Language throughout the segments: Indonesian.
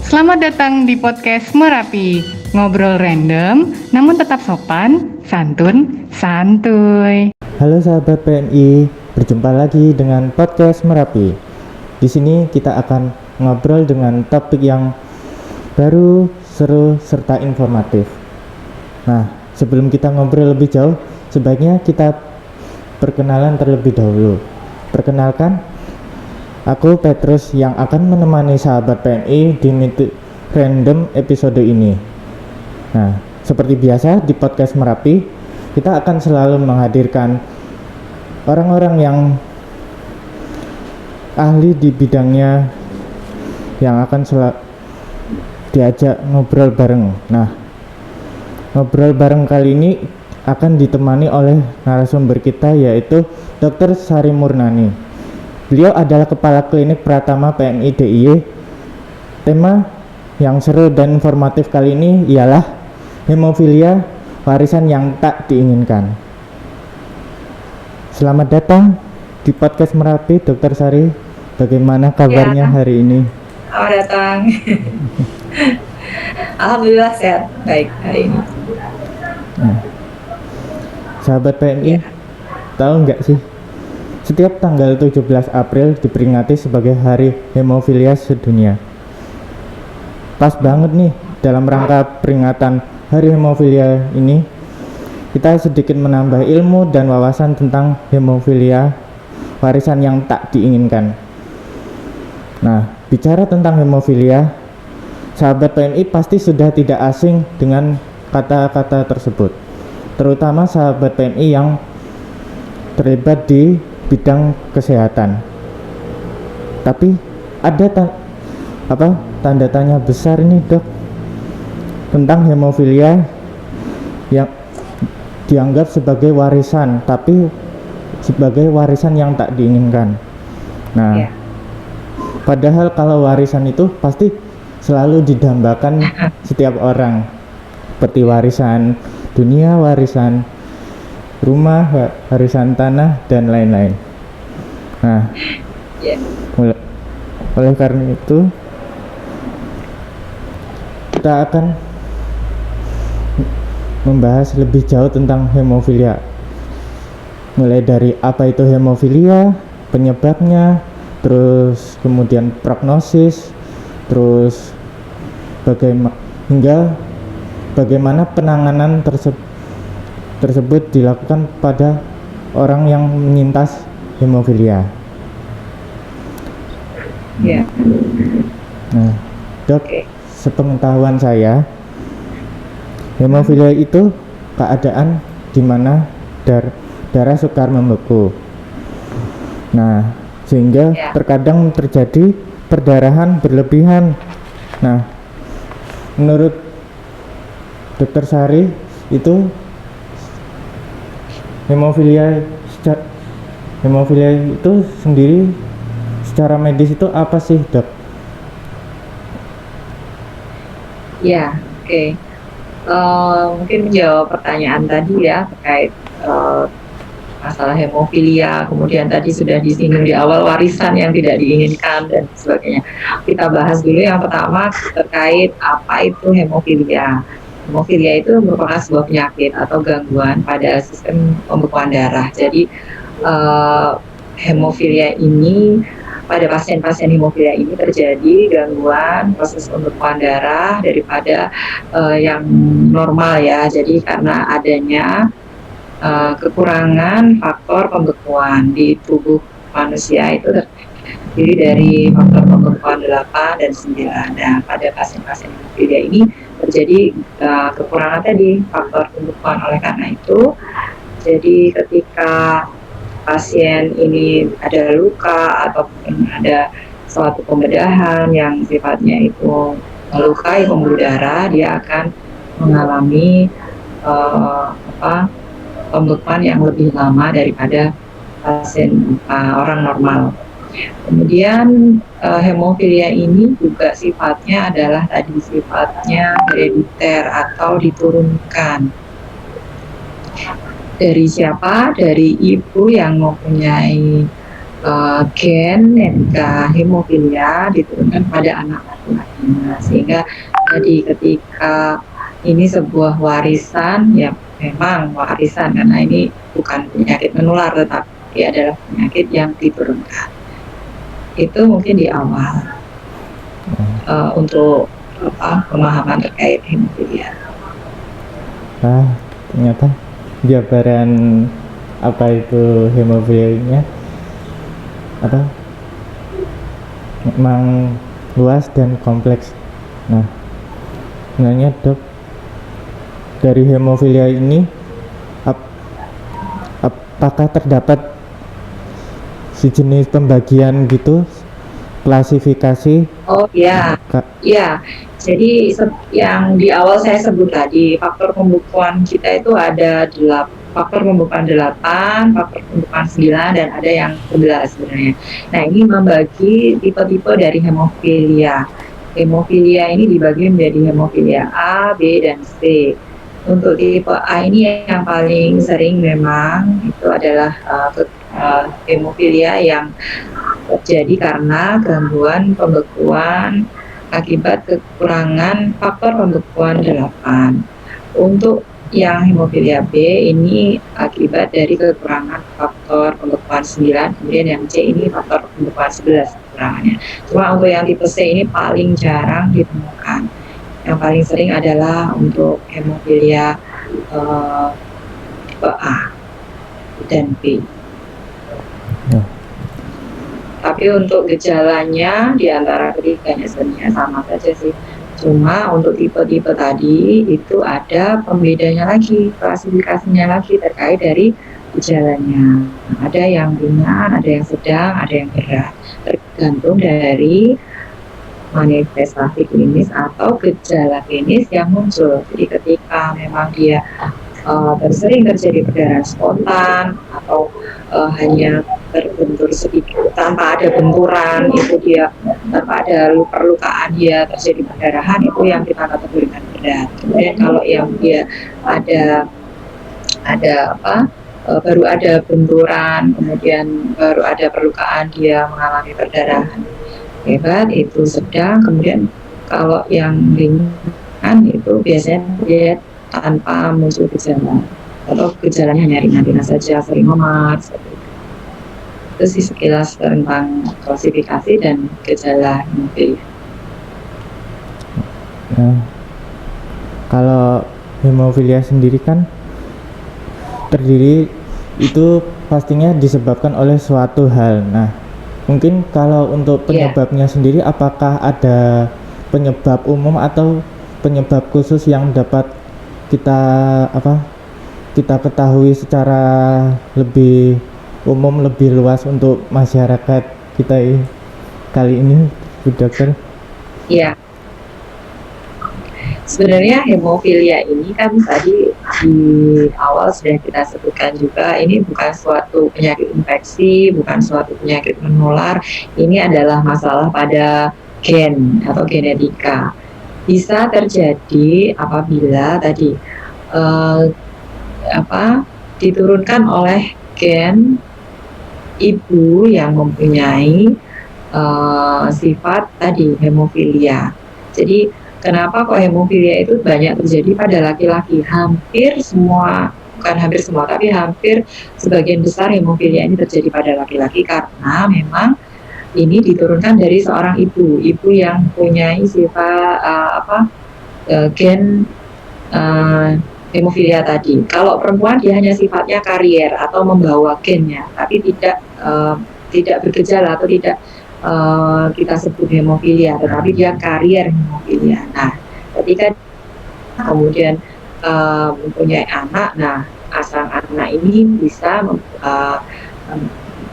Selamat datang di podcast Merapi. Ngobrol random, namun tetap sopan, santun, santuy. Halo sahabat PNI, berjumpa lagi dengan podcast Merapi. Di sini kita akan ngobrol dengan topik yang baru, seru, serta informatif. Nah, sebelum kita ngobrol lebih jauh, sebaiknya kita perkenalan terlebih dahulu. Perkenalkan, aku Petrus yang akan menemani sahabat PNI di random episode ini. Nah, seperti biasa di podcast Merapi, kita akan selalu menghadirkan orang-orang yang ahli di bidangnya yang akan diajak ngobrol bareng. Nah, ngobrol bareng kali ini akan ditemani oleh narasumber kita, yaitu Dr. Sari Murnani. Beliau adalah Kepala Klinik Pratama PMI DIY. Tema yang seru dan informatif kali ini ialah hemofilia, warisan yang tak diinginkan. Selamat datang di podcast Merapi, Dr. Sari. Bagaimana kabarnya hari ini? Selamat datang. Alhamdulillah sehat, baik hari ini. Nah, sahabat PNI, tahu nggak sih? Setiap tanggal 17 April diperingati sebagai Hari Hemofilia Sedunia. Pas banget nih, dalam rangka peringatan Hari Hemofilia ini, kita sedikit menambah ilmu dan wawasan tentang hemofilia, warisan yang tak diinginkan. Nah, bicara tentang hemofilia, sahabat PNI pasti sudah tidak asing dengan kata-kata tersebut, terutama sahabat PNI yang terlibat di bidang kesehatan. Tapi ada tanda tanya besar ini, Dok, tentang hemofilia yang dianggap sebagai warisan, tapi sebagai warisan yang tak diinginkan. Nah, padahal kalau warisan itu pasti selalu didambakan setiap orang, seperti warisan dunia, warisan rumah, warisan tanah, dan lain-lain. Nah, oleh karena itu kita akan membahas lebih jauh tentang hemofilia, mulai dari apa itu hemofilia, penyebabnya, terus kemudian prognosis, terus bagaimana penanganan tersebut dilakukan pada orang yang menyintas hemofilia. Nah, Dok, sepengetahuan saya, hemofilia itu keadaan di mana darah sukar membeku. Nah, sehingga terkadang terjadi perdarahan berlebihan. Nah, menurut Dr. Sari, itu hemofilia itu sendiri secara medis itu apa sih, Dok? Mungkin menjawab pertanyaan tadi ya terkait masalah hemofilia, kemudian tadi sudah disinggung di awal warisan yang tidak diinginkan dan sebagainya. Kita bahas dulu yang pertama terkait apa itu hemofilia. Hemofilia itu merupakan sebuah penyakit atau gangguan pada sistem pembekuan darah. Jadi hemofilia ini, pada pasien-pasien hemofilia ini terjadi gangguan proses pembekuan darah daripada yang normal ya. Jadi karena adanya kekurangan faktor pembekuan di tubuh manusia itu terdiri dari faktor pembekuan 8 dan 9. Nah, pada pasien-pasien hemofilia ini terjadi kekurangan tadi faktor pembekuan. Oleh karena itu, jadi ketika pasien ini ada luka ataupun ada suatu pembedahan yang sifatnya itu melukai pembuluh darah, dia akan mengalami pembekuan yang lebih lama daripada pasien orang normal. Kemudian hemofilia ini juga sifatnya adalah sifatnya herediter atau diturunkan. Dari siapa? Dari ibu yang mempunyai gen genetika hemofilia diturunkan pada anak laki-laki. Sehingga jadi ketika ini sebuah warisan, ya memang warisan karena ini bukan penyakit menular tetapi adalah penyakit yang diturunkan. Itu mungkin di awal untuk pemahaman terkait hemofilia. Ternyata jabaran apa itu hemofilia memang luas dan kompleks. Nah, sebenarnya dok, dari hemofilia ini apakah terdapat sejenis pembagian gitu, klasifikasi? Oh ya, ya. Jadi yang di awal saya sebut tadi, faktor pembekuan kita itu ada faktor pembekuan 8, faktor pembekuan 9, dan ada yang 11 sebenarnya. Nah, ini membagi tipe-tipe dari hemofilia. Hemofilia ini dibagi menjadi hemofilia A, B, dan C. Untuk tipe A ini yang paling sering memang itu adalah hemofilia yang terjadi karena gangguan pembekuan akibat kekurangan faktor pembekuan 8. Untuk yang hemofilia B ini akibat dari kekurangan faktor pembekuan 9, kemudian yang C ini faktor pembekuan 11 kekurangannya. Cuma untuk yang tipe C ini paling jarang ditemukan. Yang paling sering adalah untuk hemofilia tipe A dan B. Tapi untuk gejalanya di antara ketiganya sebenarnya sama saja sih. Cuma untuk tipe-tipe tadi itu ada pembedanya lagi, klasifikasinya lagi terkait dari gejalanya. Ada yang ringan, ada yang sedang, ada yang berat. Tergantung dari manifestasi klinis atau gejala klinis yang muncul. Jadi ketika memang dia sering terjadi perdarahan spontan atau hanya terbentur sedikit tanpa ada benturan, itu dia tanpa ada perlukaan dia terjadi perdarahan, itu yang kita kategorikan berat. Kemudian kalau yang dia ada baru ada benturan, kemudian baru ada perlukaan dia mengalami perdarahan hebat, itu sedang. Kemudian kalau yang ringan itu biasanya dia tanpa muncul gejala atau gejalanya hanya ringan-ringan saja, sering memar seperti itu. Itu sih sekilas tentang klasifikasi dan gejala hemofilia. Nah, kalau hemofilia sendiri kan terdiri itu pastinya disebabkan oleh suatu hal. Nah, mungkin kalau untuk penyebabnya sendiri, apakah ada penyebab umum atau penyebab khusus yang dapat kita ketahui secara lebih umum, lebih luas untuk masyarakat kita kali ini, Bu Dokter? Iya. Sebenarnya hemofilia ini kan tadi di awal sudah kita sebutkan juga, ini bukan suatu penyakit infeksi, bukan suatu penyakit menular. Ini adalah masalah pada gen atau genetika. Bisa terjadi apabila tadi diturunkan oleh gen ibu yang mempunyai sifat tadi hemofilia. Jadi kenapa kok hemofilia itu banyak terjadi pada laki-laki? Hampir semua, bukan hampir semua, tapi hampir sebagian besar hemofilia ini terjadi pada laki-laki karena memang ini diturunkan dari seorang ibu yang mempunyai sifat gen hemofilia tadi. Kalau perempuan dia hanya sifatnya karier atau membawa gennya, tapi tidak bergejala atau tidak kita sebut hemofilia, tetapi dia karier hemofilia. Nah, ketika kemudian mempunyai anak, nah sang anak ini bisa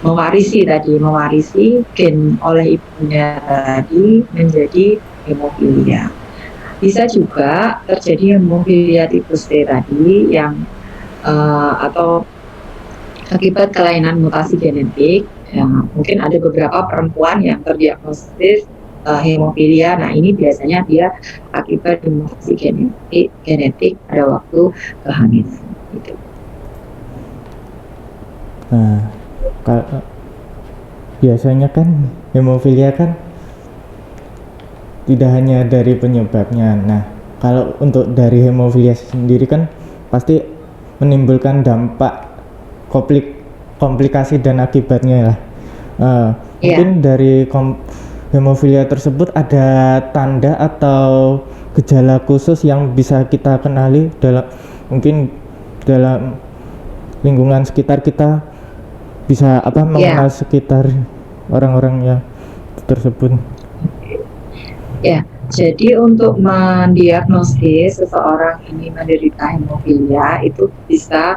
mewarisi gen oleh ibunya tadi menjadi hemofilia. Bisa juga terjadi hemofilia tipe C tadi yang atau akibat kelainan mutasi genetik. Ya, mungkin ada beberapa perempuan yang terdiagnosis hemofilia. Nah, ini biasanya dia akibat mutasi genetik pada waktu kehamilan. Gitu. Nah, biasanya kan hemofilia kan tidak hanya dari penyebabnya. Nah, kalau untuk dari hemofilia sendiri kan pasti menimbulkan dampak komplikasi dan akibatnya lah. Mungkin dari hemofilia tersebut ada tanda atau gejala khusus yang bisa kita kenali dalam lingkungan sekitar kita, bisa mengenal sekitar orang-orang yang tersebut. Ya, jadi untuk mendiagnosis seseorang ini menderita hemofilia itu bisa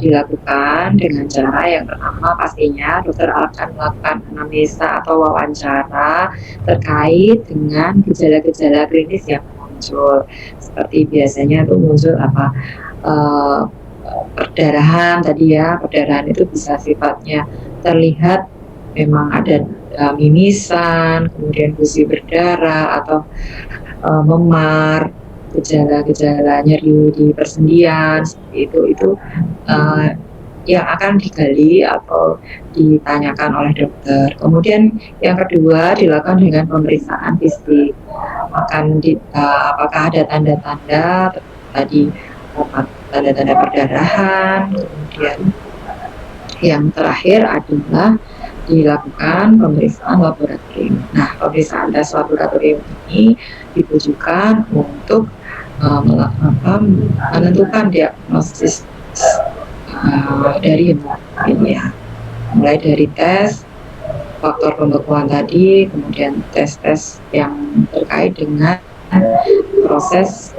dilakukan dengan cara yang pertama, pastinya dokter akan melakukan anamnesa atau wawancara terkait dengan gejala-gejala klinis yang muncul. Seperti biasanya itu muncul perdarahan tadi ya. Perdarahan itu bisa sifatnya terlihat memang ada mimisan, kemudian gusi berdarah atau memar, gejala-gejala nyeri di persendian, seperti itu yang akan digali atau ditanyakan oleh dokter. Kemudian yang kedua dilakukan dengan pemeriksaan fisik, apakah ada tanda-tanda tadi, tanda-tanda perdarahan. Kemudian yang terakhir adalah dilakukan pemeriksaan laboratorium. Nah, pemeriksaan tes laboratorium ini ditujukan untuk menentukan diagnosis dari hemofilia, mulai dari tes faktor pembekuan tadi, kemudian tes-tes yang terkait dengan proses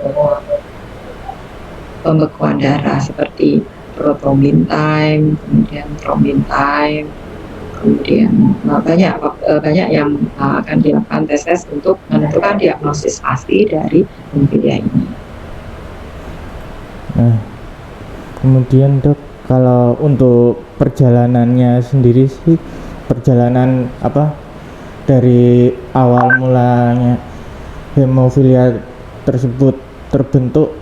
pembekuan darah seperti prothrombin time, kemudian thrombin time, kemudian banyak yang akan dilakukan tes untuk menentukan diagnosis pasti dari hemofilia ini. Nah, kemudian Dok, kalau untuk perjalanannya sendiri sih, perjalanan dari awal mulanya hemofilia tersebut terbentuk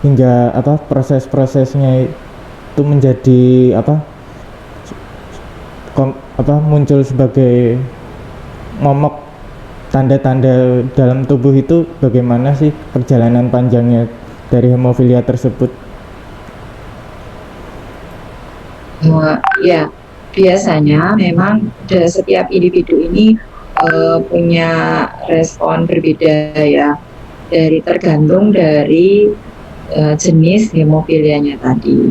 hingga proses-prosesnya itu menjadi muncul sebagai momok, tanda-tanda dalam tubuh itu, bagaimana sih perjalanan panjangnya dari hemofilia tersebut? Ya, biasanya memang setiap individu ini punya respon berbeda ya, tergantung dari jenis hemofilianya tadi,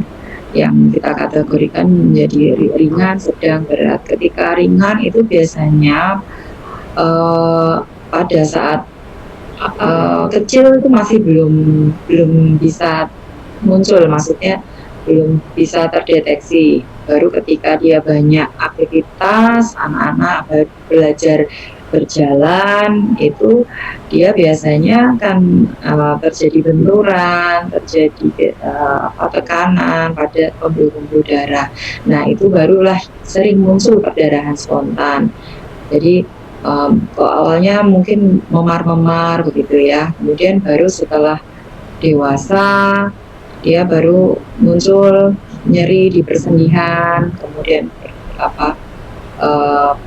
yang kita kategorikan menjadi ringan, sedang, berat. Ketika ringan itu biasanya pada saat kecil itu masih belum bisa muncul, maksudnya belum bisa terdeteksi. Baru ketika dia banyak aktivitas, anak-anak belajar berjalan, itu dia biasanya akan terjadi benturan, terjadi tekanan pada pembuluh-pembuluh darah. Nah, itu barulah sering muncul perdarahan spontan. Jadi awalnya mungkin memar-memar begitu ya, kemudian baru setelah dewasa dia baru muncul nyeri di persendian, kemudian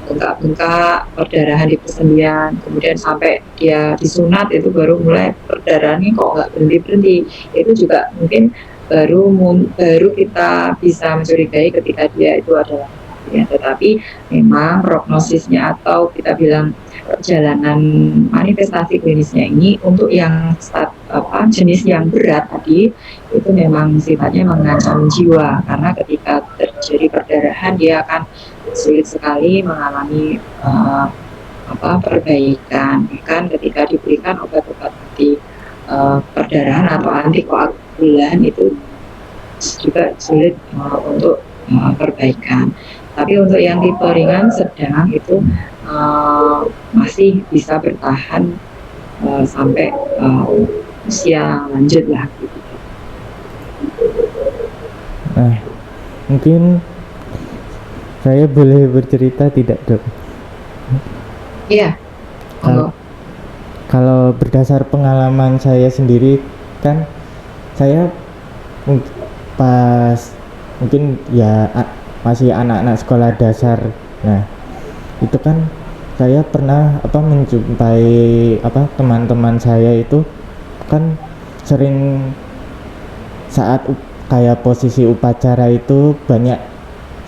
bengkak-bengkak, perdarahan di persendian, kemudian sampai dia disunat itu baru mulai perdarahannya kok nggak berhenti-berhenti. Itu juga mungkin baru kita bisa mencurigai ketika dia itu adalah ya. Tetapi memang prognosisnya atau kita bilang perjalanan manifestasi klinisnya ini untuk yang jenis yang berat tadi itu memang sifatnya mengancam jiwa, karena ketika terjadi perdarahan dia akan sulit sekali mengalami perbaikan. Bahkan ketika diberikan obat-obat anti perdarahan atau antikoagulan itu juga sulit untuk perbaikan. Tapi untuk yang tipe ringan sedang itu masih bisa bertahan sampai usia lanjut lah gitu. Nah, mungkin saya boleh bercerita tidak, Dok? Iya. Kalau berdasar pengalaman saya sendiri kan, saya pas mungkin ya masih anak-anak sekolah dasar. Nah, itu kan saya pernah menjumpai teman-teman saya itu kan sering saat kayak posisi upacara itu banyak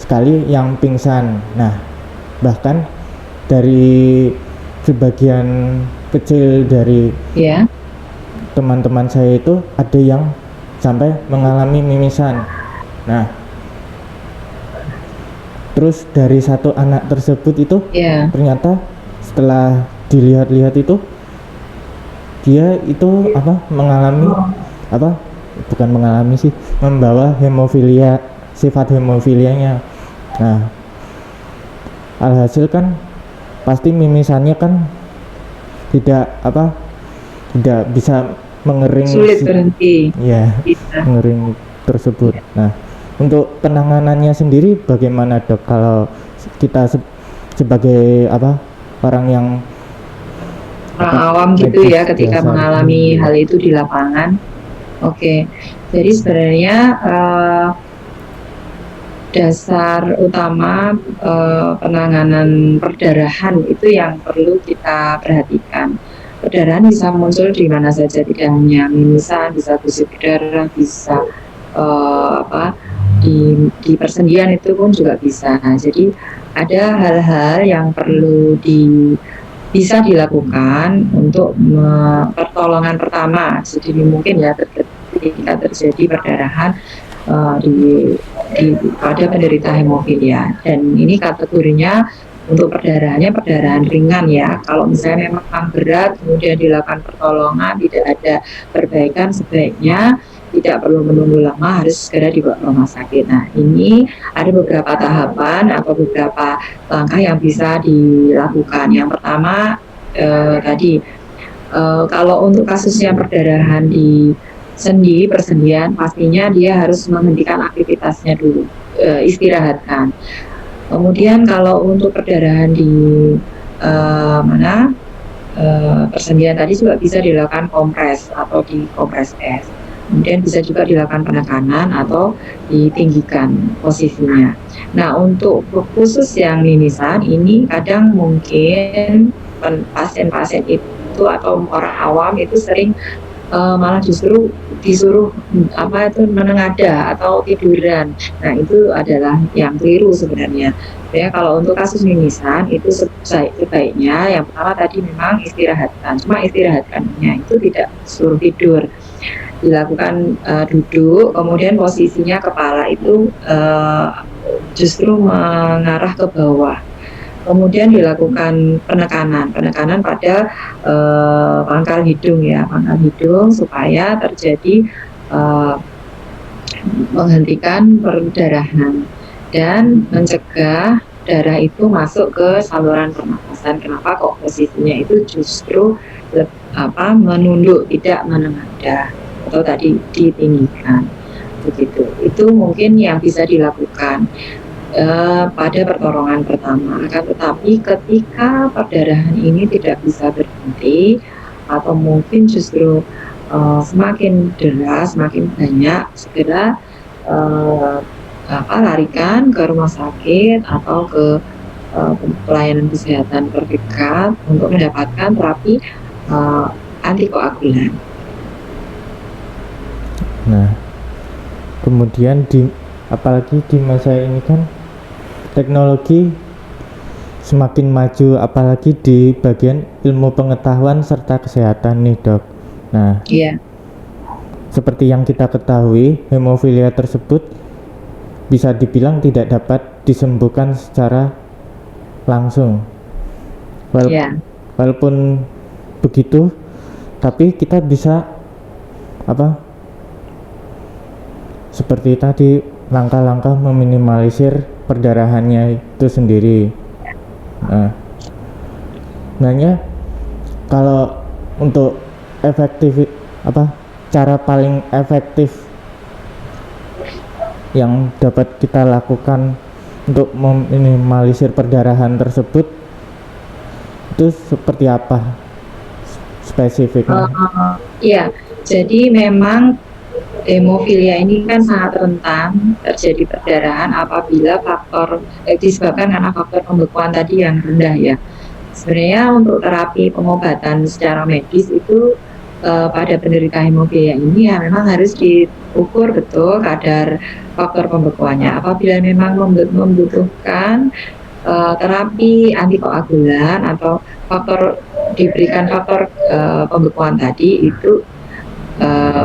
sekali yang pingsan. Nah, bahkan dari sebagian kecil dari teman-teman saya itu ada yang sampai mengalami mimisan. Nah, terus dari satu anak tersebut itu ternyata setelah dilihat-lihat itu dia itu membawa hemofilia, sifat hemofilianya. Nah, alhasil kan pasti mimisannya kan tidak bisa mengering, sulit berhenti mengering tersebut. Nah, untuk penanganannya sendiri bagaimana, Dok, kalau kita sebagai orang yang awam gitu ya ketika mengalami hal itu di lapangan? Oke. Jadi sebenarnya dasar utama penanganan perdarahan itu yang perlu kita perhatikan. Perdarahan bisa muncul di mana saja, tidak hanya mimisan, bisa gusir darah, bisa di persendian itu pun juga bisa. Jadi ada hal-hal yang perlu bisa dilakukan untuk pertolongan pertama. Jadi mungkin ya ketika terjadi perdarahan pada penderita hemofilia, dan ini kategorinya untuk perdarahannya perdarahan ringan ya. Kalau misalnya memang berat kemudian dilakukan pertolongan tidak ada perbaikan, sebaiknya tidak perlu menunggu lama, harus segera dibawa ke rumah sakit. Nah, ini ada beberapa tahapan atau beberapa langkah yang bisa dilakukan. Yang pertama kalau untuk kasusnya perdarahan di sendi, persendian, pastinya dia harus menghentikan aktivitasnya dulu, istirahatkan. Kemudian kalau untuk perdarahan di persendian tadi juga bisa dilakukan kompres atau di kompres es. Kemudian bisa juga dilakukan penekanan atau ditinggikan posisinya. Nah, untuk khusus yang mimisan ini kadang mungkin pasien-pasien itu atau orang awam itu sering malah justru disuruh menengadah atau tiduran. Nah, itu adalah yang keliru sebenarnya. Ya, kalau untuk kasus mimisan itu sebaiknya yang pertama tadi memang istirahatkan. Cuma istirahatkannya itu tidak suruh tidur. Dilakukan duduk, kemudian posisinya kepala itu justru mengarah ke bawah. Kemudian dilakukan penekanan pada pangkal hidung ya, pangkal hidung supaya terjadi menghentikan perdarahan dan mencegah darah itu masuk ke saluran pernapasan. Kenapa kok posisinya itu justru menunduk, tidak menengadah atau tadi ditinggikan begitu. Itu mungkin yang bisa dilakukan pada pertolongan pertama. Akan tetapi ketika perdarahan ini tidak bisa berhenti atau mungkin justru semakin deras, semakin banyak, segera larikan ke rumah sakit atau ke pelayanan kesehatan terdekat untuk mendapatkan terapi antikoagulan. Nah, kemudian apalagi di masa ini kan teknologi semakin maju, apalagi di bagian ilmu pengetahuan serta kesehatan nih, Dok. Nah, seperti yang kita ketahui, hemofilia tersebut bisa dibilang tidak dapat disembuhkan secara langsung. Walaupun begitu, tapi kita bisa seperti tadi langkah-langkah meminimalisir perdarahannya itu sendiri. Nah, sebenarnya kalau untuk cara paling efektif yang dapat kita lakukan untuk meminimalisir perdarahan tersebut itu seperti apa spesifiknya? Iya, jadi memang hemofilia ini kan sangat rentan terjadi perdarahan apabila disebabkan karena faktor pembekuan tadi yang rendah ya. Sebenarnya untuk terapi pengobatan secara medis itu pada penderita hemofilia ini ya memang harus diukur betul kadar faktor pembekuannya. Apabila memang membutuhkan terapi antikoagulan atau diberikan faktor pembekuan tadi itu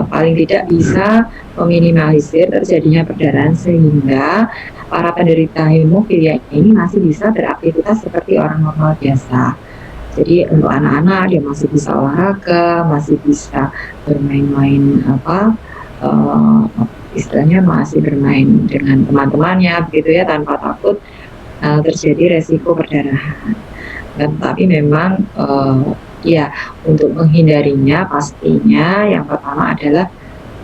paling tidak bisa meminimalisir terjadinya perdarahan sehingga para penderita hemofilia ini masih bisa beraktivitas seperti orang normal biasa. Jadi untuk anak-anak dia masih bisa olahraga, masih bisa bermain-main istilahnya masih bermain dengan teman-temannya begitu ya tanpa takut terjadi resiko perdarahan. Dan tapi memang ya untuk menghindarinya pastinya yang pertama adalah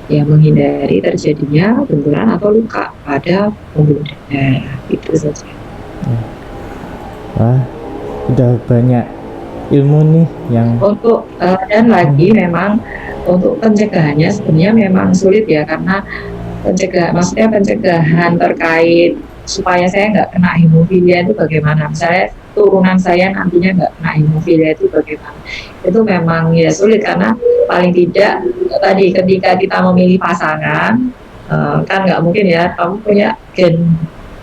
ya menghindari terjadinya benturan atau luka pada pembuluh darah, itu saja. Wah, udah banyak ilmu nih yang Untuk dan lagi memang untuk pencegahannya sebenarnya memang sulit ya karena pencegahan terkait supaya saya nggak kena hemofilia itu bagaimana, misalnya turunan saya nantinya nggak kena hemofilia itu bagaimana, itu memang ya sulit karena paling tidak tadi ketika kita memilih pasangan kan nggak mungkin ya kamu punya gen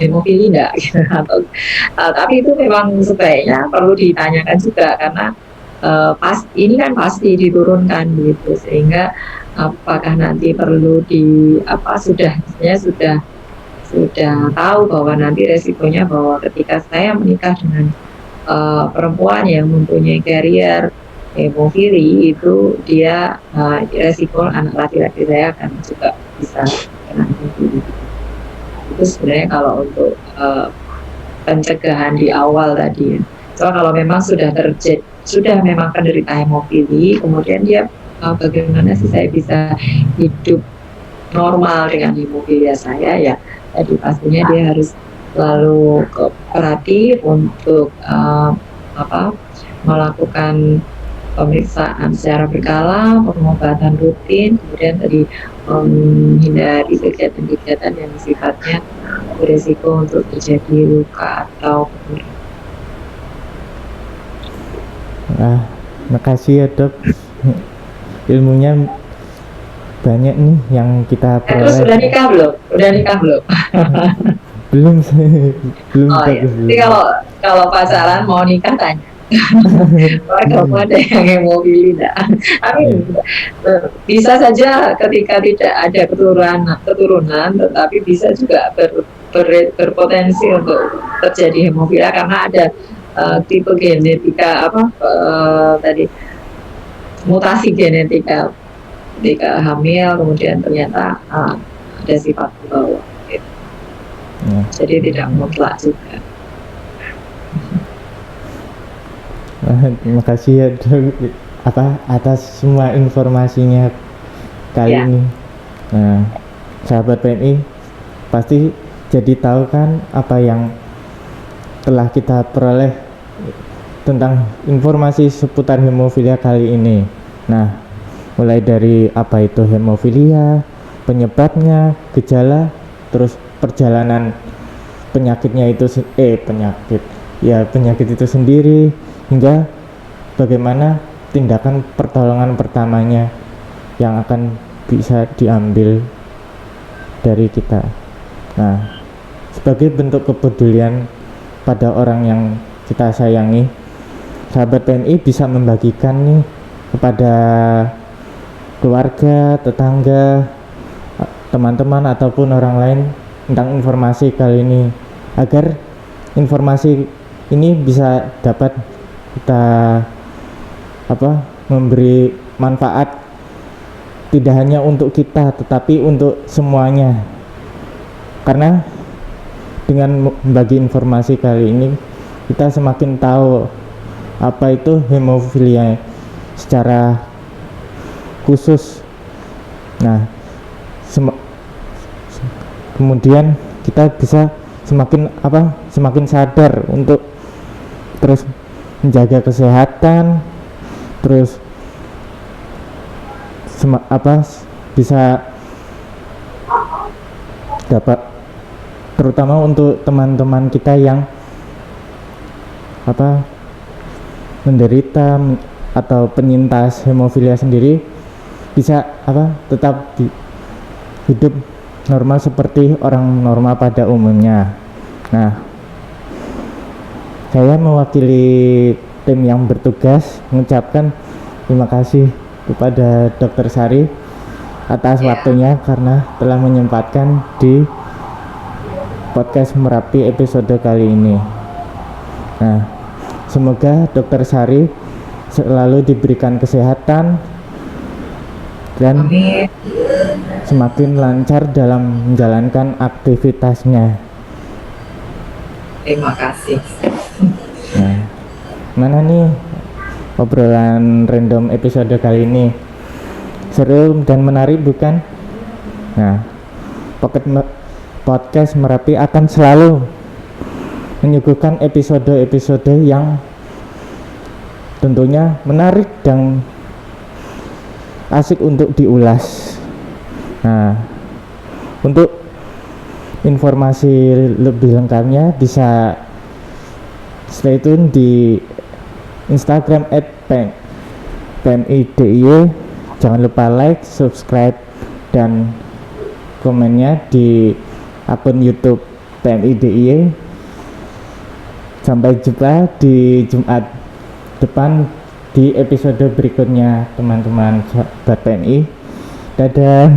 hemofili enggak gitu. Atau tapi itu memang sebaiknya perlu ditanyakan juga karena ini kan pasti diturunkan gitu sehingga apakah nanti perlu sudah tahu bahwa nanti resikonya bahwa ketika saya menikah dengan perempuan yang mempunyai karier hemofili itu dia resiko anak laki-laki saya akan juga bisa kena hemofili. Itu sebenarnya kalau untuk pencegahan di awal tadi. So kalau memang sudah memang penderita hemofili, kemudian dia bagaimana sih saya bisa hidup normal dengan hemofilia saya ya. Jadi pastinya dia harus selalu kooperatif untuk melakukan pemeriksaan secara berkala, pengobatan rutin, kemudian tadi menghindari kegiatan-kegiatan yang sifatnya berisiko untuk terjadi luka atau makasih ya dok, ilmunya banyak nih yang kita peroleh. Terus udah nikah belum? Belum belum. Oh, ya. Jadi kalau pacaran mau nikah tanya. Kalau ada yang hemofili enggak. Tapi bisa saja ketika tidak ada keturunan tetapi bisa juga berpotensi untuk terjadi hemofilia karena ada tipe genetika mutasi genetika ketika hamil kemudian ternyata ada sifat bawah gitu. Jadi tidak mutlak juga. Terima kasih ya dok atas semua informasinya kali ini. Nah, sahabat PMI pasti jadi tahu kan apa yang telah kita peroleh tentang informasi seputar hemofilia kali ini. Nah, mulai dari apa itu hemofilia, penyebabnya, gejala, terus perjalanan penyakitnya itu penyakit itu sendiri, hingga bagaimana tindakan pertolongan pertamanya yang akan bisa diambil dari kita. Nah, sebagai bentuk kepedulian pada orang yang kita sayangi, sahabat PMI bisa membagikan nih kepada keluarga, tetangga, teman-teman ataupun orang lain tentang informasi kali ini agar informasi ini bisa dapat kita memberi manfaat tidak hanya untuk kita tetapi untuk semuanya, karena dengan membagi informasi kali ini kita semakin tahu apa itu hemofilia secara khusus. Nah, kemudian kita bisa semakin sadar untuk terus menjaga kesehatan, terus bisa dapat, terutama untuk teman-teman kita yang menderita atau penyintas hemofilia sendiri bisa tetap hidup normal seperti orang normal pada umumnya. Nah, saya mewakili tim yang bertugas mengucapkan terima kasih kepada Dr. Sari atas waktunya karena telah menyempatkan di podcast Merapi episode kali ini. Nah, semoga Dr. Sari selalu diberikan kesehatan dan semakin lancar dalam menjalankan aktivitasnya. Terima kasih. Nah, mana nih obrolan random episode kali ini? Seru dan menarik bukan? Nah, podcast Merapi akan selalu menyuguhkan episode-episode yang tentunya menarik dan asik untuk diulas. Nah, untuk informasi lebih lengkapnya bisa stay tune di Instagram @pmidiy. Jangan lupa like, subscribe, dan komennya di akun YouTube PMIDIY. Sampai jumpa di Jumat depan di episode berikutnya, teman-teman sahabat PMI. Dadah.